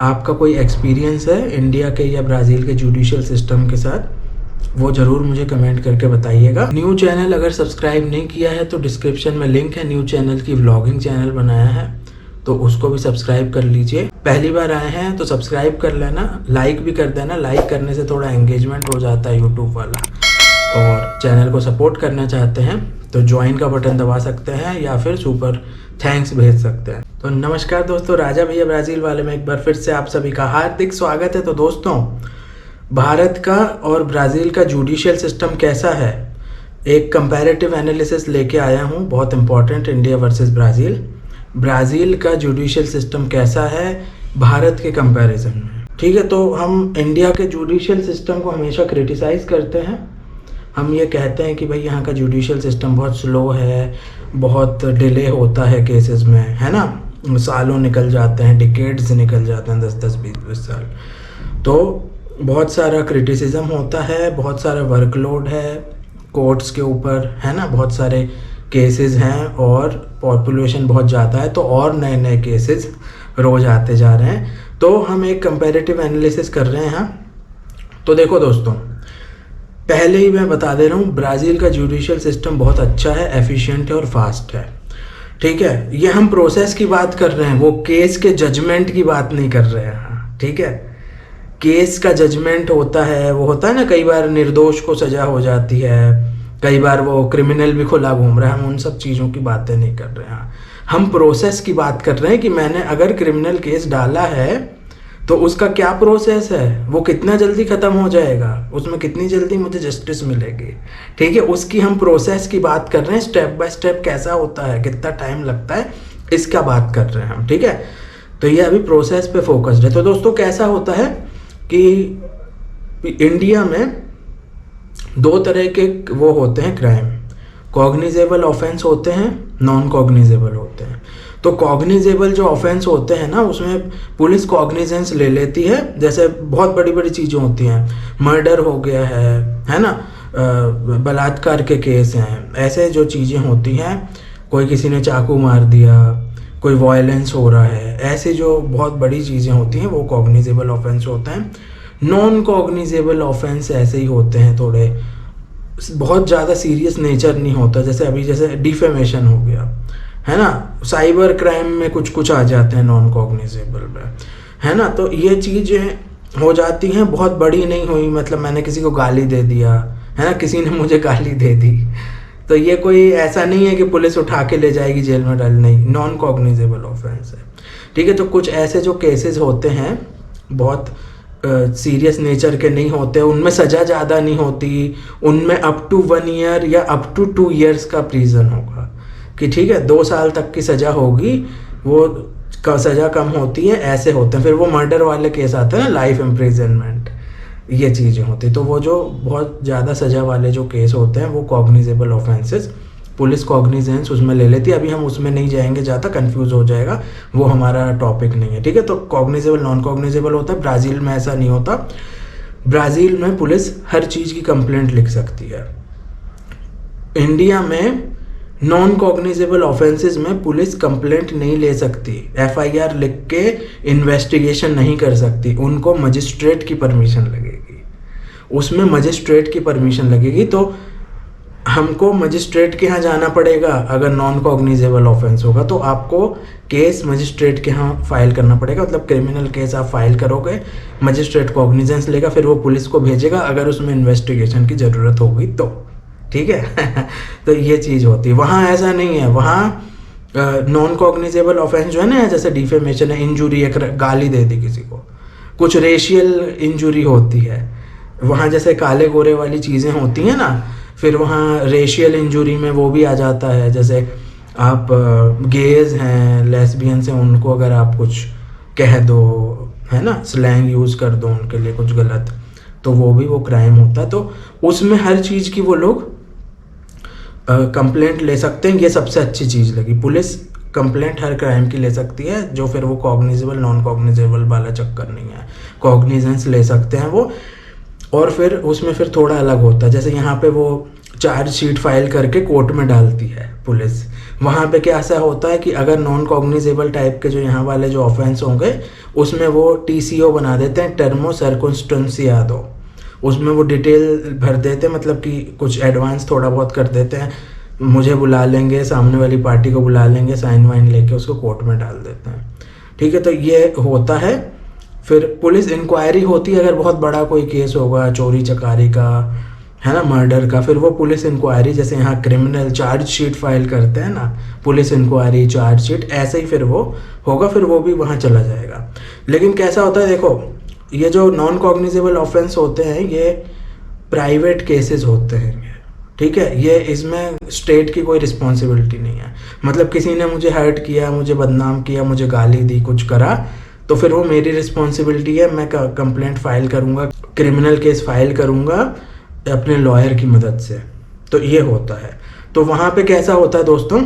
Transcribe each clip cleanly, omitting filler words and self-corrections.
आपका कोई एक्सपीरियंस है इंडिया के या ब्राज़ील के जुडिशियल सिस्टम के साथ, वो ज़रूर मुझे कमेंट करके बताइएगा। न्यू चैनल अगर सब्सक्राइब नहीं किया है तो डिस्क्रिप्शन में लिंक है, न्यू चैनल की व्लॉगिंग चैनल बनाया है तो उसको भी सब्सक्राइब कर लीजिए। पहली बार आए हैं तो सब्सक्राइब कर लेना, लाइक भी कर देना। लाइक करने से थोड़ा एंगेजमेंट हो जाता है यूट्यूब वाला। और चैनल को सपोर्ट करना चाहते हैं तो ज्वाइन का बटन दबा सकते हैं या फिर सुपर थैंक्स भेज सकते हैं। तो नमस्कार दोस्तों, राजा भैया ब्राज़ील वाले में एक बार फिर से आप सभी का हार्दिक स्वागत है। तो दोस्तों, भारत का और ब्राज़ील का जुडिशियल सिस्टम कैसा है, एक कंपैरेटिव एनालिसिस लेके आया हूँ, बहुत important. India versus Brazil. Brazil का जुडिशियल सिस्टम कैसा है भारत के कंपैरिजन में, ठीक है। तो हम इंडिया के जुडिशियल सिस्टम को हमेशा क्रिटिसाइज़ करते हैं। हम ये कहते हैं कि भाई यहाँ का जुडिशियल सिस्टम बहुत स्लो है, बहुत डिले होता है केसेस में, है ना। सालों निकल जाते हैं, डिकेड्स निकल जाते हैं, 10-10, 20-20 साल। तो बहुत सारा क्रिटिसिज्म होता है, बहुत सारा वर्कलोड है कोर्ट्स के ऊपर, है ना। बहुत सारे केसेस हैं और पॉपुलेशन बहुत ज़्यादा है तो और नए नए केसेस रोज़ आते जा रहे हैं। तो हम एक कंपैरेटिव एनालिसिस कर रहे हैं। तो देखो दोस्तों, पहले ही मैं बता दे रहा हूँ, ब्राज़ील का जुडिशियल सिस्टम बहुत अच्छा है, एफिशिएंट है और फास्ट है, ठीक है। ये हम प्रोसेस की बात कर रहे हैं, वो केस के जजमेंट की बात नहीं कर रहे हैं, ठीक है। केस का जजमेंट होता है, वो होता है ना, कई बार निर्दोष को सज़ा हो जाती है, कई बार वो क्रिमिनल भी खुला घूम रहा है। हम उन सब चीज़ों की बातें नहीं कर रहे हैं, हम प्रोसेस की बात कर रहे हैं कि मैंने अगर क्रिमिनल केस डाला है तो उसका क्या प्रोसेस है, वो कितना जल्दी ख़त्म हो जाएगा, उसमें कितनी जल्दी मुझे जस्टिस मिलेगी, ठीक है। उसकी हम प्रोसेस की बात कर रहे हैं, स्टेप बाय स्टेप कैसा होता है, कितना टाइम लगता है, इसका बात कर रहे हैं हम, ठीक है। तो ये अभी प्रोसेस पे फोकस्ड है। तो दोस्तों, कैसा होता है कि इंडिया में दो तरह के वो होते हैं क्राइम, कॉग्निजेबल ऑफेंस होते हैं, नॉन कॉग्निजेबल होते हैं। तो कॉग्निजेबल जो ऑफेंस होते हैं ना, उसमें पुलिस कॉग्निजेंस ले लेती है। जैसे बहुत बड़ी बड़ी चीज़ें होती हैं, मर्डर हो गया है ना, बलात्कार के केस हैं, ऐसे जो चीज़ें होती हैं, कोई किसी ने चाकू मार दिया, कोई वायलेंस हो रहा है, ऐसे जो बहुत बड़ी चीज़ें होती हैं वो कॉग्निजेबल ऑफेंस होते हैं। नॉन कॉग्निजेबल ऑफेंस ऐसे ही होते हैं, थोड़े बहुत ज़्यादा सीरियस नेचर नहीं होता। जैसे डिफेमेशन हो गया, है ना, साइबर क्राइम में कुछ कुछ आ जाते हैं नॉन कॉग्निजेबल में, है ना। तो ये चीज़ें हो जाती हैं, बहुत बड़ी नहीं हुई, मतलब मैंने किसी को गाली दे दिया, है ना, किसी ने मुझे गाली दे दी, तो ये कोई ऐसा नहीं है कि पुलिस उठा के ले जाएगी जेल में डाल, नहीं, नॉन कॉग्निजेबल ऑफेंस है, ठीक है। तो कुछ ऐसे जो केसेस होते हैं बहुत सीरियस नेचर के नहीं होते, उनमें सज़ा ज़्यादा नहीं होती, उनमें अप टू 1 ईयर या अप टू 2 ईयर्स का प्रिजन होगा, कि ठीक है 2 साल तक की सज़ा होगी, वो का सज़ा कम होती है, ऐसे होते हैं। फिर वो मर्डर वाले केस आते हैं ना, लाइफ इम्प्रिजनमेंट, ये चीज़ें होती। तो वो जो बहुत ज़्यादा सज़ा वाले जो केस होते हैं वो कॉग्निजेबल ऑफेंसेस पुलिस कॉग्निजेंस उसमें ले लेती है। अभी हम उसमें नहीं जाएंगे, ज़्यादा कंफ्यूज हो जाएगा, वो हमारा टॉपिक नहीं है, ठीक है। तो कॉग्निजेबल नॉन कॉग्निजेबल होता है। ब्राज़ील में ऐसा नहीं होता। ब्राज़ील में पुलिस हर चीज़ की कंप्लेंट लिख सकती है। इंडिया में नॉन कॉग्निजेबल ऑफेंसेस में पुलिस कंप्लेंट नहीं ले सकती, FIR लिख के इन्वेस्टिगेशन नहीं कर सकती, उनको मजिस्ट्रेट की परमिशन लगेगी, उसमें मजिस्ट्रेट की परमिशन लगेगी। तो हमको मजिस्ट्रेट के यहाँ जाना पड़ेगा। अगर नॉन कॉग्निजेबल ऑफेंस होगा तो आपको केस मजिस्ट्रेट के यहाँ फाइल करना पड़ेगा, मतलब क्रिमिनल केस आप फाइल करोगे, मजिस्ट्रेट कॉग्निजेंस लेगा, फिर वो पुलिस को भेजेगा अगर उसमें इन्वेस्टिगेशन की ज़रूरत होगी तो, ठीक है। तो ये चीज़ होती है। वहाँ ऐसा नहीं है। वहाँ नॉन कॉग्निजेबल ऑफेंस जो है ना, जैसे डिफेमेशन है, इंजुरी, एक गाली दे दी किसी को, कुछ रेशियल इंजुरी होती है वहाँ, जैसे काले गोरे वाली चीज़ें होती हैं ना, फिर वहाँ रेशियल इंजुरी में वो भी आ जाता है। जैसे आप गेज हैं, लेस्बियंस हैं, उनको अगर आप कुछ कह दो, है ना, स्लैंग यूज़ कर दो उनके लिए कुछ गलत, तो वो भी वो क्राइम होता है। तो उसमें हर चीज़ की वो लोग कंप्लेंट ले सकते हैं। ये सबसे अच्छी चीज़ लगी, पुलिस कंप्लेंट हर क्राइम की ले सकती है, जो फिर वो कॉग्निजेबल नॉन कॉग्निजेबल वाला चक्कर नहीं है, कॉग्निजेंस ले सकते हैं वो। और फिर उसमें फिर थोड़ा अलग होता है, जैसे यहाँ पे वो चार्जशीट फाइल करके कोर्ट में डालती है पुलिस। वहाँ पे क्या ऐसा होता है कि अगर नॉन कॉग्निजेबल टाइप के जो यहाँ वाले जो ऑफेंस होंगे उसमें वो TCO बना देते हैं, टर्मो सर्कमस्टेंसियादो। उसमें वो डिटेल भर देते हैं, मतलब कि कुछ एडवांस थोड़ा बहुत कर देते हैं, मुझे बुला लेंगे, सामने वाली पार्टी को बुला लेंगे, साइन वाइन लेके उसको कोर्ट में डाल देते हैं। ठीक है, तो ये होता है। फिर पुलिस इंक्वायरी होती है, अगर बहुत बड़ा कोई केस होगा चोरी चकारी का, है ना, मर्डर का, फिर वो पुलिस इंक्वायरी, जैसे यहाँ क्रिमिनल चार्जशीट फाइल करते हैं ना, पुलिस इंक्वायरी चार्जशीट, ऐसे ही फिर वो होगा, फिर वो भी वहाँ चला जाएगा। लेकिन कैसा होता है, देखो ये जो नॉन कॉग्निजेबल ऑफेंस होते हैं ये प्राइवेट केसेस होते हैं, ठीक है, ये इसमें स्टेट की कोई रिस्पॉन्सिबिलिटी नहीं है। मतलब किसी ने मुझे हर्ट किया, मुझे बदनाम किया, मुझे गाली दी, कुछ करा, तो फिर वो मेरी रिस्पॉन्सिबिलिटी है, मैं कंप्लेंट फाइल करूँगा, क्रिमिनल केस फाइल करूँगा अपने लॉयर की मदद से। तो ये होता है। तो वहाँ पे कैसा होता है दोस्तों,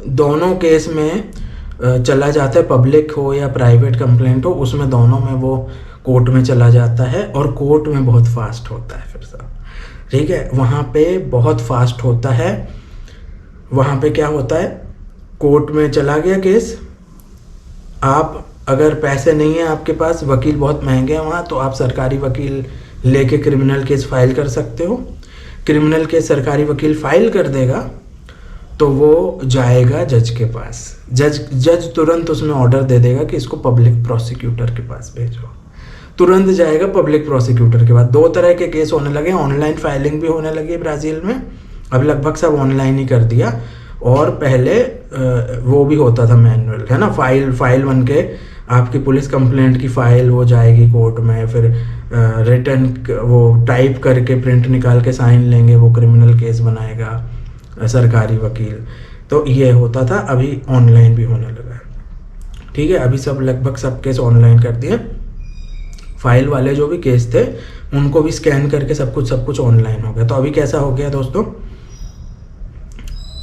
दोनों केस में चला जाता है, पब्लिक हो या प्राइवेट कंप्लेंट हो, उसमें दोनों में वो कोर्ट में चला जाता है, और कोर्ट में बहुत फास्ट होता है फिर सब, ठीक है, वहाँ पे बहुत फास्ट होता है। वहाँ पे क्या होता है, कोर्ट में चला गया केस, आप अगर पैसे नहीं है आपके पास, वकील बहुत महंगे हैं वहाँ, तो आप सरकारी वकील लेके क्रिमिनल केस फाइल कर सकते हो। क्रिमिनल केस सरकारी वकील फाइल कर देगा तो वो जाएगा जज के पास, जज तुरंत उसमें ऑर्डर दे देगा कि इसको पब्लिक प्रोसिक्यूटर के पास भेजो, तुरंत जाएगा पब्लिक प्रोसिक्यूटर के पास। 2 तरह के केस होने लगे, ऑनलाइन फाइलिंग भी होने लगी ब्राज़ील में, अब लगभग सब ऑनलाइन ही कर दिया, और पहले वो भी होता था मैनुअल, है ना, फाइल बन के आपकी पुलिस कंप्लेंट की फाइल वो जाएगी कोर्ट में, फिर रिटर्न वो टाइप करके प्रिंट निकाल के साइन लेंगे, वो क्रिमिनल केस बनाएगा सरकारी वकील। तो ये होता था, अभी ऑनलाइन भी होने लगा है, ठीक है, अभी सब लगभग सब केस ऑनलाइन कर दिए। फाइल वाले जो भी केस थे उनको भी स्कैन करके सब कुछ ऑनलाइन हो गया। तो अभी कैसा हो गया दोस्तों,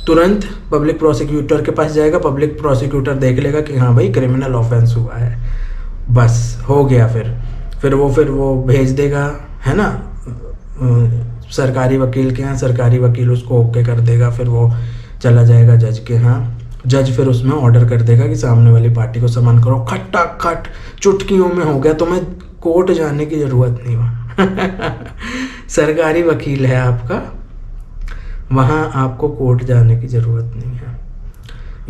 तुरंत पब्लिक प्रोसिक्यूटर के पास जाएगा, पब्लिक प्रोसिक्यूटर देख लेगा कि हाँ भाई क्रिमिनल ऑफेंस हुआ है, बस हो गया। फिर वो भेज देगा, है ना, सरकारी वकील के यहाँ, सरकारी वकील उसको ओके कर देगा, फिर वो चला जाएगा जज के यहाँ, जज फिर उसमें ऑर्डर कर देगा कि सामने वाली पार्टी को समन करो, खट चुटकियों में हो गया, तुम्हें कोर्ट जाने की ज़रूरत नहीं हुआ सरकारी वकील है आपका, वहाँ आपको कोर्ट जाने की ज़रूरत नहीं है।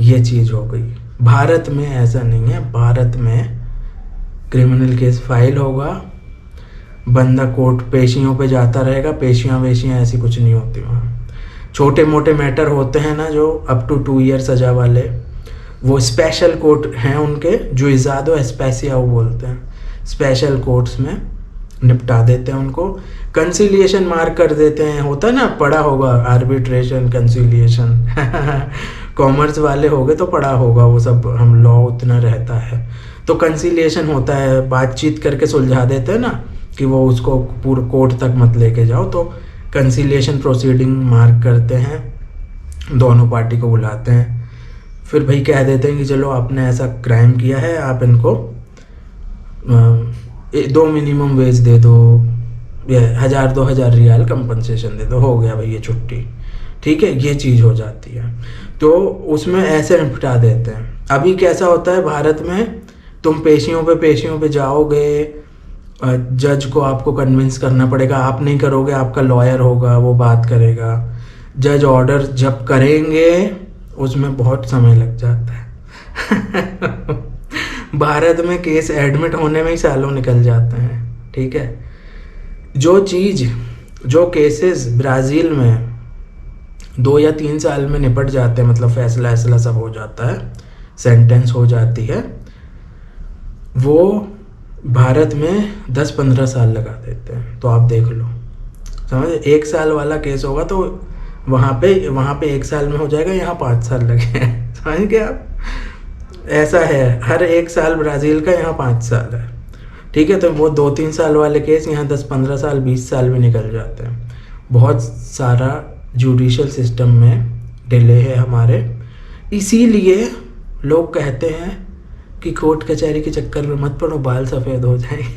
ये चीज़ हो गई। भारत में ऐसा नहीं है, भारत में क्रिमिनल केस फाइल होगा, बंदा कोर्ट पेशियों पे जाता रहेगा, पेशियाँ वेशियाँ ऐसी कुछ नहीं होती वहाँ। छोटे मोटे मैटर होते हैं ना जो अप टू 2 ईयर सजा वाले, वो स्पेशल कोर्ट हैं उनके, जो इजादो एस्पेसिया वो बोलते हैं, स्पेशल कोर्ट्स में निपटा देते हैं उनको, कंसिलिएशन मार्क कर देते हैं, होता है ना, पढ़ा होगा आर्बिट्रेशन कंसिलिएशन कॉमर्स वाले होगे तो पढ़ा होगा वो सब, हम लॉ उतना रहता है, तो कंसिलिएशन होता है, बातचीत करके सुलझा देते हैं ना, कि वो उसको पूरे कोर्ट तक मत लेके जाओ, तो कंसिलिएशन प्रोसीडिंग मार्क करते हैं, दोनों पार्टी को बुलाते हैं, फिर भाई कह देते हैं कि चलो आपने ऐसा क्राइम किया है, आप इनको 2 मिनिमम वेज दे दो, 1000-2000 रियाल कंपनसेशन दे दो, हो गया भाई ये छुट्टी, ठीक है, ये चीज़ हो जाती है। तो उसमें ऐसे निपटा देते हैं। अभी कैसा होता है भारत में, तुम पेशियों पे जाओगे, जज को आपको कन्विंस करना पड़ेगा, आप नहीं करोगे, आपका लॉयर होगा वो बात करेगा, जज ऑर्डर जब करेंगे उसमें बहुत समय लग जाता है भारत में केस एडमिट होने में ही सालों निकल जाते हैं, ठीक है। जो केसेस ब्राज़ील में 2 या 3 साल में निपट जाते हैं, मतलब फैसला सब हो जाता है, सेंटेंस हो जाती है, वो भारत में 10-15 साल लगा देते हैं। तो आप देख लो, समझ, 1 साल वाला केस होगा तो वहाँ पे 1 साल में हो जाएगा, यहाँ 5 साल लगे हैं, समझ गए आप, ऐसा है, हर 1 साल ब्राज़ील का यहाँ 5 साल है, ठीक है। तो वो 2-3 साल वाले केस यहाँ 10-15 साल 20 साल भी निकल जाते हैं। बहुत सारा जुडिशल सिस्टम में डिले है हमारे, इसीलिए लोग कहते हैं कि कोर्ट कचहरी के चक्कर में मत पड़ो, बाल सफ़ेद हो जाएंगे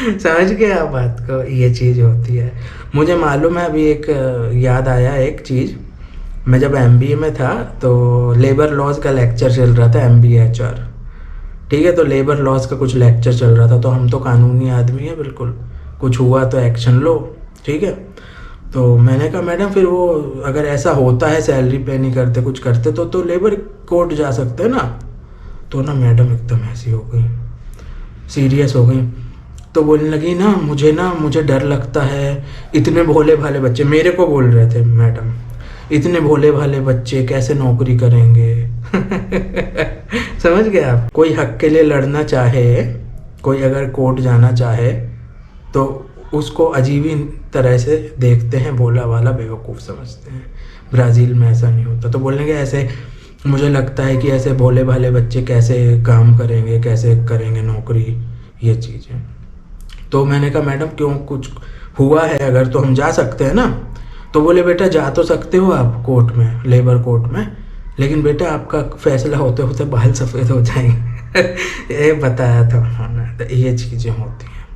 समझ गए आप बात को, ये चीज़ होती है। मुझे मालूम है, अभी एक याद आया एक चीज़। मैं जब एमबीए में था तो लेबर लॉज का लेक्चर चल रहा था, एमबीए एचआर, ठीक है। तो लेबर लॉज का कुछ लेक्चर चल रहा था, तो हम तो कानूनी आदमी है बिल्कुल, कुछ हुआ तो एक्शन लो, ठीक है। तो मैंने कहा मैडम फिर वो अगर ऐसा होता है, सैलरी पे नहीं करते, कुछ करते तो लेबर कोर्ट जा सकते हैं ना। तो ना मैडम एकदम ऐसी हो गई, सीरियस हो गई। तो बोलने लगी ना मुझे डर लगता है, इतने भोले भाले बच्चे, मेरे को बोल रहे थे मैडम, इतने भोले भाले बच्चे कैसे नौकरी करेंगे। समझ गए आप। कोई हक के लिए लड़ना चाहे, कोई अगर कोर्ट जाना चाहे तो उसको अजीब ही तरह से देखते हैं, भोला वाला बेवकूफ़ समझते हैं। ब्राज़ील में ऐसा नहीं होता। तो बोलेंगे ऐसे मुझे लगता है कि ऐसे भोले भाले बच्चे कैसे काम करेंगे, कैसे करेंगे नौकरी, ये चीज़ें। तो मैंने कहा मैडम क्यों, कुछ हुआ है अगर तो हम जा सकते हैं ना। तो बोले बेटा जा तो सकते हो आप कोर्ट में, लेबर कोर्ट में, लेकिन बेटा आपका फैसला होते होते बाल सफ़ेद हो जाएंगे। ये बताया था उन्होंने। तो ये चीज़ें होती हैं,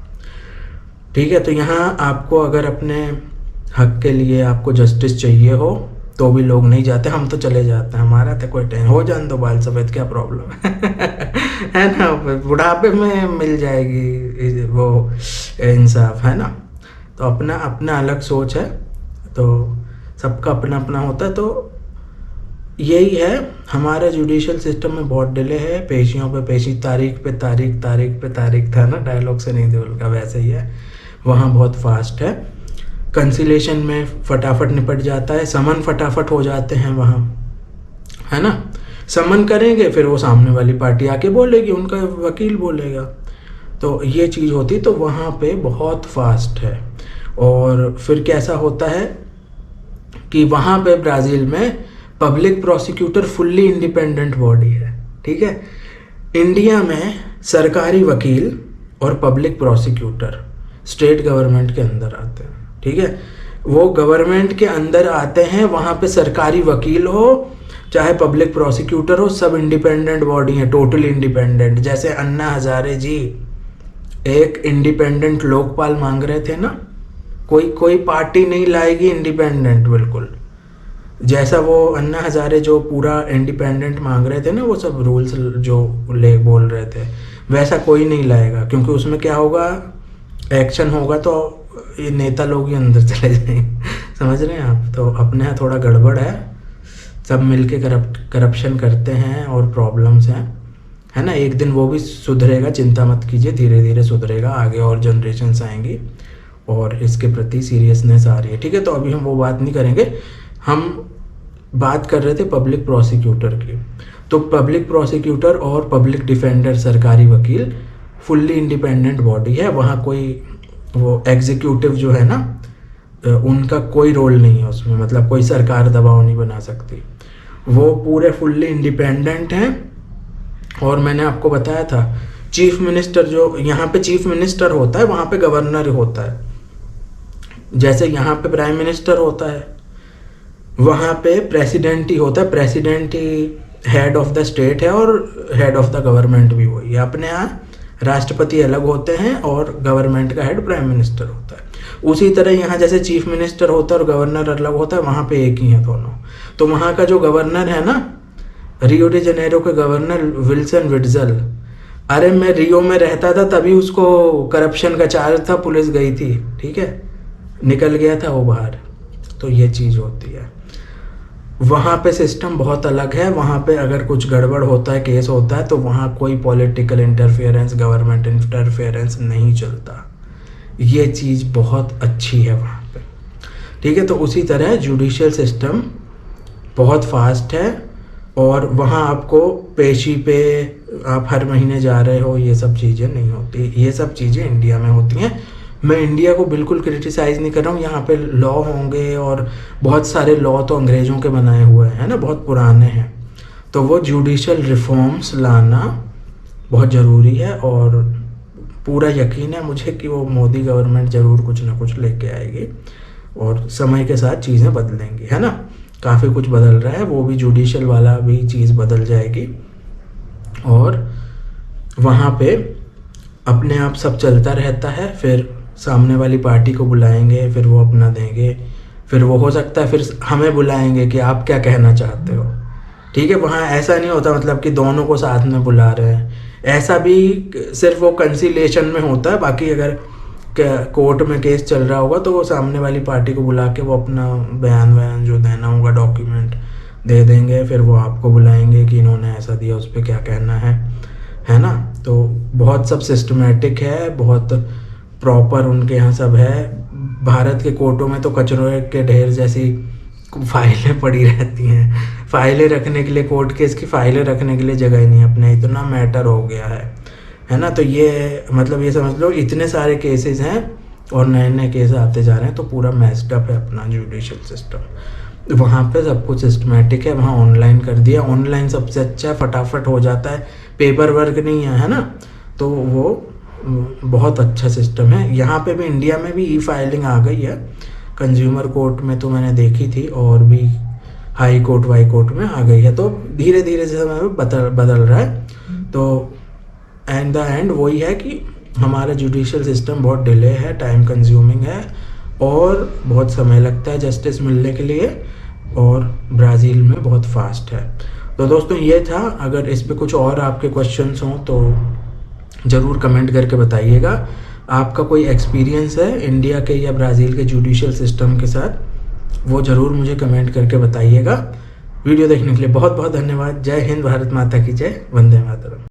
ठीक है। तो यहाँ आपको अगर अपने हक के लिए आपको जस्टिस चाहिए हो तो भी लोग नहीं जाते, हम तो चले जाते हैं। हमारा तो कोई टेंशन, हो जाने दो बाल सफ़ेद, क्या प्रॉब्लम है ना। बुढ़ापे में मिल जाएगी वो इंसाफ, है ना। तो अपना अपना अलग सोच है, तो सबका अपना अपना होता है। तो यही है, हमारा जुडिशियल सिस्टम में बहुत डिले है, पेशियों पे पेशी, तारीख पे तारीख, तारीख पे तारीख था ना, डायलॉग से नहीं बोल का, वैसे ही है। वहाँ बहुत फास्ट है, कंसिलेशन में फटाफट निपट जाता है, समन फटाफट हो जाते हैं वहाँ, है ना। समन करेंगे फिर वो सामने वाली पार्टी आके बोलेगी, उनका वकील बोलेगा, तो ये चीज़ होती। तो वहाँ पे बहुत फास्ट है। और फिर कैसा होता है कि वहाँ पे ब्राज़ील में public prosecutor fully independent body है, ठीक है। इंडिया में सरकारी वकील और पब्लिक प्रोसिक्यूटर स्टेट गवर्नमेंट के अंदर आते हैं, ठीक है। वो गवर्नमेंट के अंदर आते हैं, वहाँ पे सरकारी वकील हो चाहे पब्लिक प्रोसिक्यूटर हो, सब इंडिपेंडेंट बॉडी है, टोटली इंडिपेंडेंट। जैसे अन्ना हजारे जी एक इंडिपेंडेंट लोकपाल मांग रहे थे ना, कोई पार्टी नहीं लाएगी इंडिपेंडेंट, बिल्कुल। जैसा वो अन्ना हजारे जो पूरा इंडिपेंडेंट मांग रहे थे ना, वो सब रूल्स जो बोल रहे थे, वैसा कोई नहीं लाएगा। क्योंकि उसमें क्या होगा, एक्शन होगा तो ये नेता लोग ही अंदर चले जाएंगे। समझ रहे हैं आप। तो अपने यहाँ थोड़ा गड़बड़ है, सब मिलके करप्शन करते हैं और प्रॉब्लम्स हैं, है ना। एक दिन वो भी सुधरेगा, चिंता मत कीजिए, धीरे धीरे सुधरेगा, आगे और जनरेशन्स आएंगी और इसके प्रति सीरियसनेस आ रही है, ठीक है। तो अभी हम वो बात नहीं करेंगे, हम बात कर रहे थे पब्लिक प्रोसिक्यूटर की। तो पब्लिक प्रोसिक्यूटर और पब्लिक डिफेंडर, सरकारी वकील, फुल्ली इंडिपेंडेंट बॉडी है। वहाँ कोई वो एग्जीक्यूटिव जो है ना, उनका कोई रोल नहीं है उसमें, मतलब कोई सरकार दबाव नहीं बना सकती, वो पूरे फुल्ली इंडिपेंडेंट हैं। और मैंने आपको बताया था चीफ मिनिस्टर, जो यहाँ पे चीफ मिनिस्टर होता है वहाँ पे गवर्नर होता है। जैसे यहाँ पे प्राइम मिनिस्टर होता है, वहाँ पे प्रेसिडेंट ही होता है, president he head of the state है और हेड ऑफ द गवर्नमेंट भी वही है। अपने यहाँ राष्ट्रपति अलग होते हैं और गवर्नमेंट का हेड प्राइम मिनिस्टर होता है। उसी तरह यहाँ जैसे चीफ मिनिस्टर होता है और गवर्नर अलग होता है, वहाँ पे एक ही है दोनों। तो वहाँ का जो गवर्नर है ना, रियो डी जनेरो के गवर्नर विल्सन विट्जल, अरे मैं रियो में रहता था तभी उसको करप्शन का चार्ज था, पुलिस गई थी, ठीक है, निकल गया था वो बाहर। तो ये चीज़ होती है। वहाँ पे सिस्टम बहुत अलग है। वहाँ पे अगर कुछ गड़बड़ होता है, केस होता है, तो वहाँ कोई पॉलिटिकल इंटरफेरेंस, गवर्नमेंट इंटरफेरेंस नहीं चलता। ये चीज़ बहुत अच्छी है वहाँ पे, ठीक है। तो उसी तरह जुडिशियल सिस्टम बहुत फास्ट है और वहाँ आपको पेशी पे आप हर महीने जा रहे हो, ये सब चीज़ें नहीं होती। ये सब चीज़ें इंडिया में होती हैं। मैं इंडिया को बिल्कुल क्रिटिसाइज़ नहीं कर रहा हूँ। यहाँ पे लॉ होंगे और बहुत सारे लॉ तो अंग्रेज़ों के बनाए हुए हैं ना, बहुत पुराने हैं। तो वो जुडिशियल रिफॉर्म्स लाना बहुत ज़रूरी है और पूरा यकीन है मुझे कि वो मोदी गवर्नमेंट ज़रूर कुछ ना कुछ लेके आएगी और समय के साथ चीज़ें बदलेंगी, है ना। काफ़ी कुछ बदल रहा है, वो भी जुडिशियल वाला भी चीज़ बदल जाएगी और वहाँ पे अपने आप सब चलता रहता है, फिर सामने वाली पार्टी को बुलाएंगे, फिर वो अपना देंगे, फिर वो हो सकता है फिर हमें बुलाएंगे कि आप क्या कहना चाहते हो। ठीक है, वहाँ ऐसा नहीं होता मतलब कि दोनों को साथ में बुला रहे हैं, ऐसा भी सिर्फ वो कंसिलेशन में होता है। बाकी अगर कोर्ट में केस चल रहा होगा तो वो सामने वाली पार्टी को बुला के वो अपना बयान जो देना होगा डॉक्यूमेंट दे देंगे, फिर वो आपको बुलाएंगे कि इन्होंने ऐसा दिया, उस पर क्या कहना है ना। तो बहुत सब सिस्टमेटिक है, बहुत प्रॉपर उनके यहाँ सब है। भारत के कोर्टों में तो कचरे के ढेर जैसी फाइलें पड़ी रहती हैं, फाइलें रखने के लिए, कोर्ट केस की फाइलें रखने के लिए जगह ही नहीं, अपने इतना मैटर हो गया है ना। तो ये मतलब ये समझ लो इतने सारे केसेस हैं और नए नए केस आते जा रहे हैं, तो पूरा मैस्ड अप है अपना जुडिशियल सिस्टम। वहाँ पे सब कुछ सिस्टमेटिक है, वहाँ ऑनलाइन कर दिया, ऑनलाइन सबसे अच्छा है, फटाफट हो जाता है, पेपर वर्क नहीं है ना। तो वो बहुत अच्छा सिस्टम है। यहाँ पे भी इंडिया में भी ई फाइलिंग आ गई है, कंज्यूमर कोर्ट में तो मैंने देखी थी, और भी हाई कोर्ट वाई कोर्ट में आ गई है। तो धीरे धीरे से समय में बदल रहा है। तो एंड द एंड वही है कि हमारा जुडिशियल सिस्टम बहुत डिले है, टाइम कंज्यूमिंग है, और बहुत समय लगता है जस्टिस मिलने के लिए, और ब्राज़ील में बहुत फास्ट है। तो दोस्तों ये था, अगर इस पे कुछ और आपके क्वेश्चंस हों तो ज़रूर कमेंट करके बताइएगा। आपका कोई एक्सपीरियंस है इंडिया के या ब्राज़ील के जुडिशियल सिस्टम के साथ, वो ज़रूर मुझे कमेंट करके बताइएगा। वीडियो देखने के लिए बहुत बहुत धन्यवाद। जय हिंद, भारत माता की जय, वंदे मातरम।